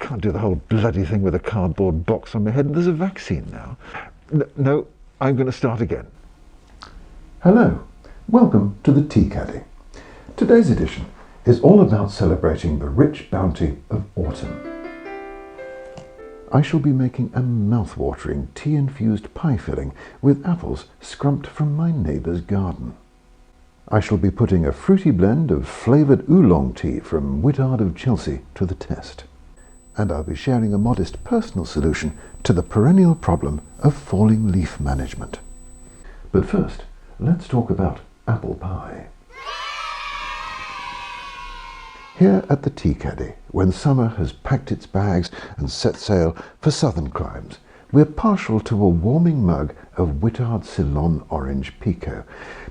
can't do the whole bloody thing with a cardboard box on my head, and there's a vaccine now. No, I'm going to start again. Hello, welcome to the Tea Caddy. Today's edition is all about celebrating the rich bounty of autumn. I shall be making a mouth-watering tea-infused pie filling with apples scrumped from my neighbour's garden. I shall be putting a fruity blend of flavoured oolong tea from Whittard of Chelsea to the test. And I'll be sharing a modest personal solution to the perennial problem of falling leaf management. But first, let's talk about apple pie. Here at the Tea Caddy, when summer has packed its bags and set sail for southern climes, we're partial to a warming mug of Whittard Ceylon Orange Pekoe,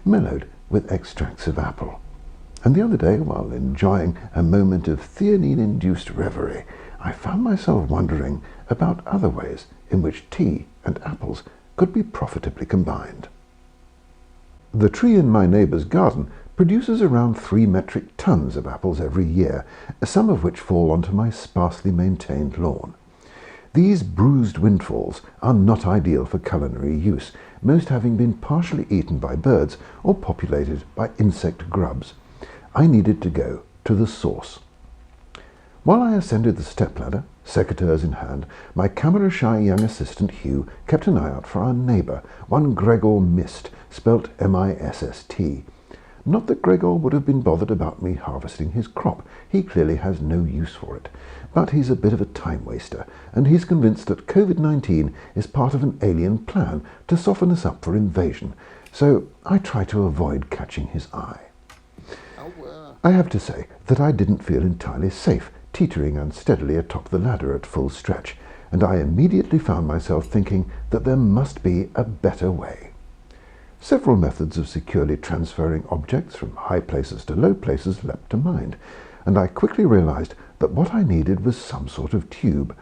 mellowed with extracts of apple. And the other day, while enjoying a moment of theanine-induced reverie, I found myself wondering about other ways in which tea and apples could be profitably combined. The tree in my neighbour's garden produces around 3 metric tons of apples every year, some of which fall onto my sparsely maintained lawn. These bruised windfalls are not ideal for culinary use, most having been partially eaten by birds or populated by insect grubs. I needed to go to the source. While I ascended the stepladder, secateurs in hand, my camera-shy young assistant Hugh kept an eye out for our neighbour, one Gregor Mist, spelt M-I-S-S-T. Not that Gregor would have been bothered about me harvesting his crop. He clearly has no use for it. But he's a bit of a time waster, and he's convinced that COVID-19 is part of an alien plan to soften us up for invasion, so I try to avoid catching his eye. I have to say that I didn't feel entirely safe teetering unsteadily atop the ladder at full stretch, and I immediately found myself thinking that there must be a better way. Several methods of securely transferring objects from high places to low places leapt to mind, and I quickly realized that what I needed was some sort of tube,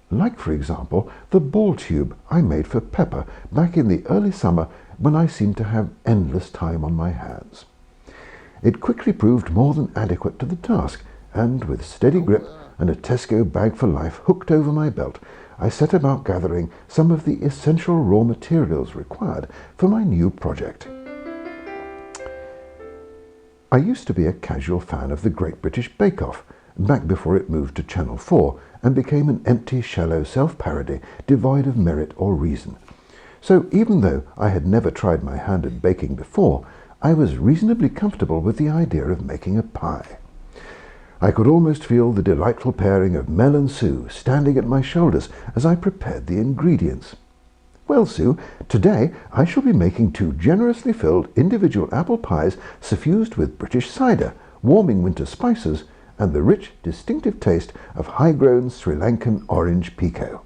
like, for example, the ball tube I made for Pepper back in the early summer when I seemed to have endless time on my hands. It quickly proved more than adequate to the task, and with steady grip and a Tesco bag for life hooked over my belt, I set about gathering some of the essential raw materials required for my new project. I used to be a casual fan of the Great British Bake Off, back before it moved to Channel 4 and became an empty, shallow self-parody devoid of merit or reason. So even though I had never tried my hand at baking before, I was reasonably comfortable with the idea of making a pie. I could almost feel the delightful pairing of Mel and Sue standing at my shoulders as I prepared the ingredients. Well, Sue, today I shall be making 2 generously filled individual apple pies suffused with British cider, warming winter spices, and the rich, distinctive taste of high-grown Sri Lankan orange Pekoe.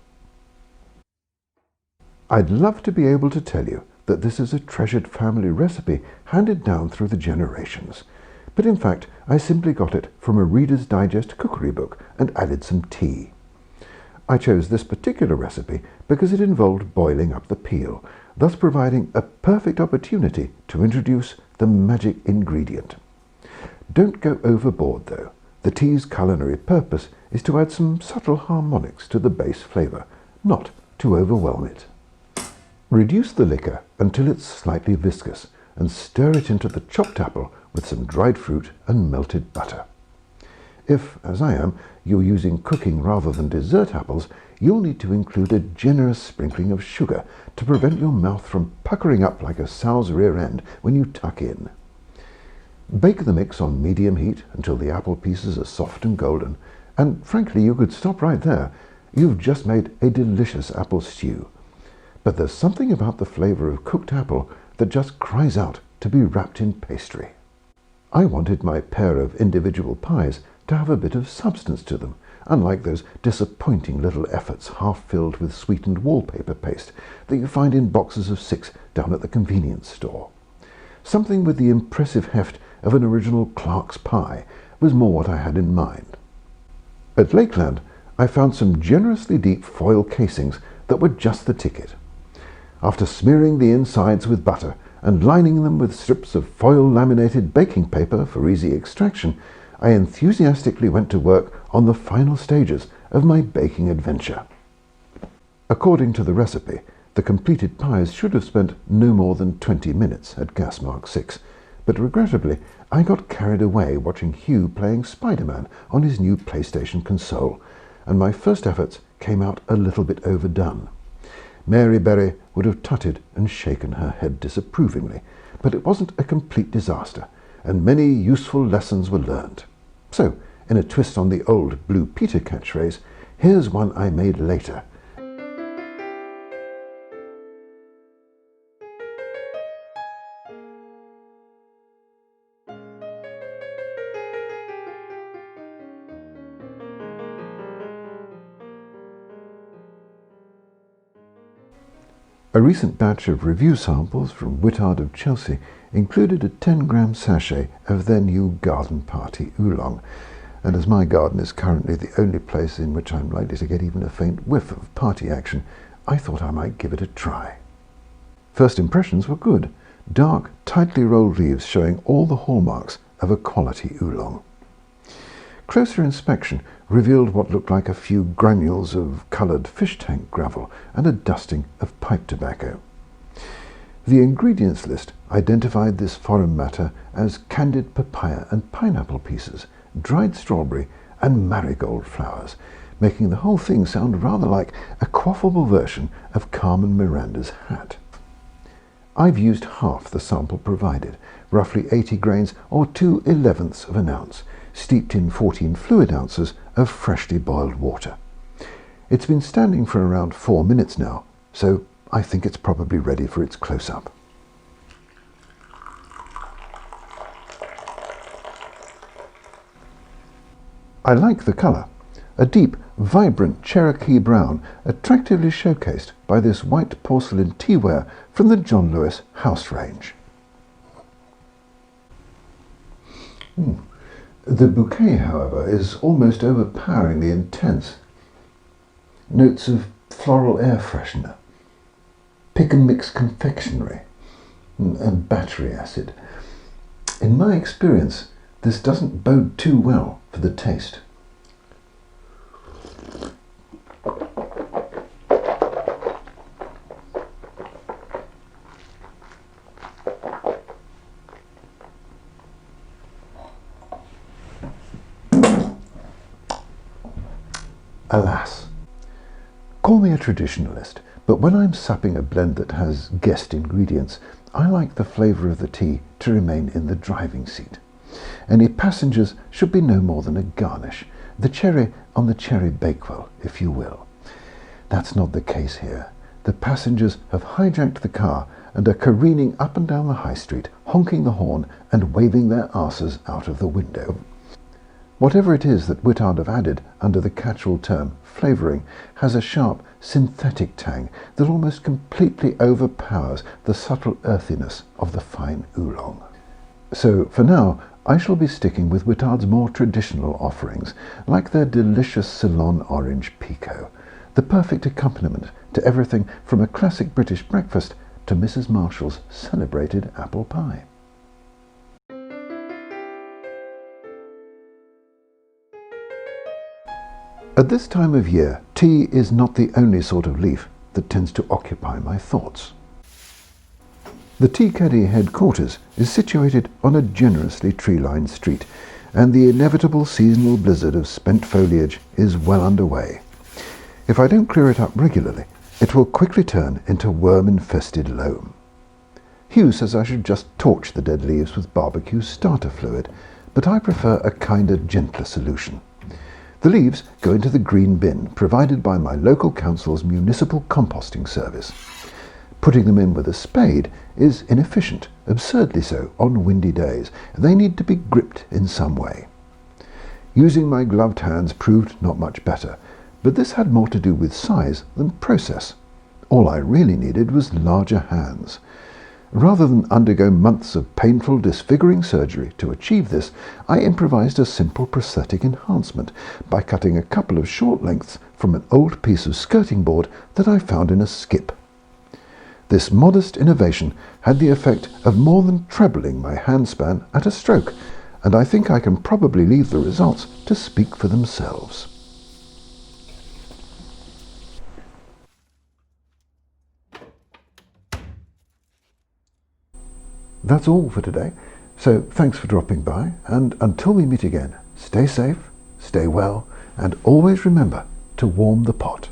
I'd love to be able to tell you that this is a treasured family recipe handed down through the generations, but in fact I simply got it from a Reader's Digest cookery book and added some tea. I chose this particular recipe because it involved boiling up the peel, thus providing a perfect opportunity to introduce the magic ingredient. Don't go overboard though. The tea's culinary purpose is to add some subtle harmonics to the base flavour, not to overwhelm it. Reduce the liquor until it's slightly viscous and stir it into the chopped apple with some dried fruit and melted butter. If, as I am, you're using cooking rather than dessert apples, you'll need to include a generous sprinkling of sugar to prevent your mouth from puckering up like a sow's rear end when you tuck in. Bake the mix on medium heat until the apple pieces are soft and golden, and frankly you could stop right there. You've just made a delicious apple stew. But there's something about the flavour of cooked apple that just cries out to be wrapped in pastry. I wanted my pair of individual pies to have a bit of substance to them, unlike those disappointing little efforts half filled with sweetened wallpaper paste that you find in boxes of 6 down at the convenience store. Something with the impressive heft of an original Clark's pie was more what I had in mind. At Lakeland, I found some generously deep foil casings that were just the ticket. After smearing the insides with butter and lining them with strips of foil laminated baking paper for easy extraction, I enthusiastically went to work on the final stages of my baking adventure. According to the recipe, the completed pies should have spent no more than 20 minutes at gas mark 6, but regrettably I got carried away watching Hugh playing Spider-Man on his new PlayStation console, and my first efforts came out a little bit overdone. Mary Berry would have tutted and shaken her head disapprovingly, but it wasn't a complete disaster, and many useful lessons were learned. So, in a twist on the old Blue Peter catchphrase, here's one I made later. A recent batch of review samples from Whittard of Chelsea included a 10-gram sachet of their new garden party oolong, and as my garden is currently the only place in which I'm likely to get even a faint whiff of party action, I thought I might give it a try. First impressions were good, dark, tightly rolled leaves showing all the hallmarks of a quality oolong. Closer inspection revealed what looked like a few granules of coloured fish tank gravel and a dusting of pipe tobacco. The ingredients list identified this foreign matter as candied papaya and pineapple pieces, dried strawberry and marigold flowers, making the whole thing sound rather like a quaffable version of Carmen Miranda's hat. I've used half the sample provided, roughly 80 grains or 2/11ths of an ounce, steeped in 14 fluid ounces of freshly boiled water. It's been standing for around 4 minutes now, so I think it's probably ready for its close-up. I like the colour, a deep, vibrant Cherokee brown, attractively showcased by this white porcelain teaware from the John Lewis house range. The bouquet, however, is almost overpoweringly intense. Notes of floral air freshener, pick and mix confectionery, and battery acid. In my experience, this doesn't bode too well for the taste. Alas, call me a traditionalist, but when I'm supping a blend that has guessed ingredients, I like the flavour of the tea to remain in the driving seat. Any passengers should be no more than a garnish, the cherry on the cherry bakewell, if you will. That's not the case here. The passengers have hijacked the car and are careening up and down the high street, honking the horn and waving their arses out of the window. Whatever it is that Whittard have added under the catch-all term flavouring has a sharp, synthetic tang that almost completely overpowers the subtle earthiness of the fine oolong. So, for now, I shall be sticking with Whittard's more traditional offerings, like their delicious Ceylon orange pekoe, the perfect accompaniment to everything from a classic British breakfast to Mrs. Marshall's celebrated apple pie. At this time of year, tea is not the only sort of leaf that tends to occupy my thoughts. The Tea Caddy headquarters is situated on a generously tree-lined street, and the inevitable seasonal blizzard of spent foliage is well underway. If I don't clear it up regularly, it will quickly turn into worm-infested loam. Hugh says I should just torch the dead leaves with barbecue starter fluid, but I prefer a kinder, gentler solution. The leaves go into the green bin provided by my local council's municipal composting service. Putting them in with a spade is inefficient, absurdly so on windy days. They need to be gripped in some way. Using my gloved hands proved not much better, but this had more to do with size than process. All I really needed was larger hands. Rather than undergo months of painful, disfiguring surgery to achieve this, I improvised a simple prosthetic enhancement by cutting a couple of short lengths from an old piece of skirting board that I found in a skip. This modest innovation had the effect of more than trebling my handspan at a stroke, and I think I can probably leave the results to speak for themselves. that's all for today. So thanks for dropping by, and until we meet again, stay safe, stay well, and always remember to warm the pot.